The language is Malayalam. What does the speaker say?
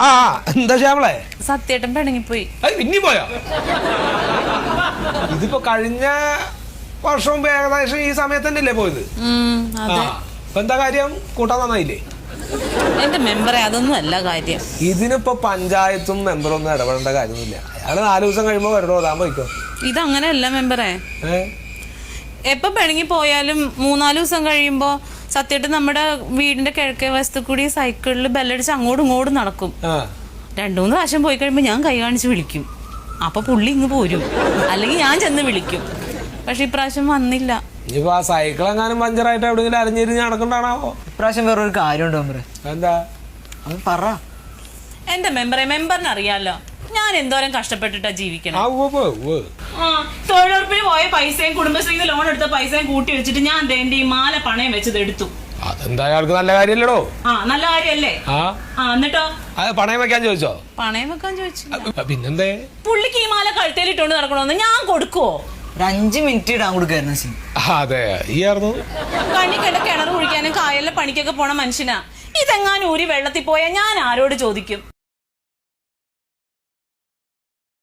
ആ എന്താ ശ്യാമളെ? സത്യേട്ടൻ പിണങ്ങിപ്പോയി. പിന്നെ പോയോ? ഇതിപ്പോ കഴിഞ്ഞ വർഷവും ഏകദേശം ഈ സമയത്ത് തന്നെയല്ലേ പോയത്? ഇപ്പൊ എന്താ കാര്യം? കൂട്ടാൻ നന്നായില്ലേ? എന്റെ മെമ്പറെ അതൊന്നും അല്ല കാര്യം. ഇതിനിപ്പോ പഞ്ചായത്തും മെമ്പറൊന്നും ഇടപെടേണ്ട കാര്യമൊന്നുമില്ല. അയാള് 4 ദിവസം കഴിയുമ്പോ വരണോ താൻ പോയിക്കോ. ഇതങ്ങനെയല്ല മെമ്പറെ. എപ്പൊ പിണങ്ങി പോയാലും 3-4 ദിവസം കഴിയുമ്പോ സത്യേട്ടൻ നമ്മുടെ വീടിന്റെ കിഴക്കേ വശത്ത് കൂടി സൈക്കിളിൽ ബെല്ലടിച്ച് അങ്ങോട്ടും ഇങ്ങോട്ടും നടക്കും. 2-3 പ്രാവശ്യം പോയി കഴിയുമ്പോ ഞാൻ കൈ കാണിച്ച് വിളിക്കും. അപ്പൊ പുള്ളി ഇങ്ങ് പോരും, അല്ലെങ്കിൽ ഞാൻ ചെന്ന് വിളിക്കും. പക്ഷെ ഇപ്രാവശ്യം വന്നില്ല. ഇനിയിപ്പോ ആ സൈക്കിൾ എങ്ങാനും പഞ്ചറായിട്ട് എവിടെയെങ്കിലും അരഞ്ഞിരിഞ്ഞ് നടക്കണ്ടാണാവോ? ഇപ്രാവശ്യം വേറൊരു കാര്യമുണ്ടോ മെമ്പറെ? എന്താ അത് പറ. എന്റെ മെമ്പറിന് അറിയാലോ ഞാൻ എന്തോരം കഷ്ടപ്പെട്ടിട്ടാ ജീവിക്കണം. തൊഴിലുറപ്പിന് പോയ പൈസയും കുടുംബശ്രീന്ന് ലോൺ എടുത്ത പൈസയും കൂട്ടി വെച്ചിട്ട് ഞാൻ എന്റെ ഈ മാല പണയം വെച്ചത് എടുത്തു. അതെന്താ അയാൾക്ക് നല്ല കാര്യല്ലടോ? നല്ല കാര്യല്ലേ? എന്നിട്ടോ പണയം വെക്കാൻ ചോദിച്ചോ? പണയം വെക്കാൻ ചോദിച്ചു. പിന്നെന്തേ? പുള്ളിക്ക് ഈ മാല കഴുത്തേലിട്ടോണ്ട് നടക്കണോന്ന് ഞാൻ കൊടുക്കുവോ? ഒരു 5 മിനിറ്റ് ഇടാൻ കൊടുക്കായിരുന്നു. അതെ, ഈ ആയിരുന്നു കണ്ണി കണ്ട കിണർ കുഴിക്കാനും കായലിലെ പണിക്കൊക്കെ പോണ മനുഷ്യനാ. ഇതെങ്ങാനും ഊരി വെള്ളത്തിൽ പോയാൽ ഞാൻ ആരോട് ചോദിക്കും?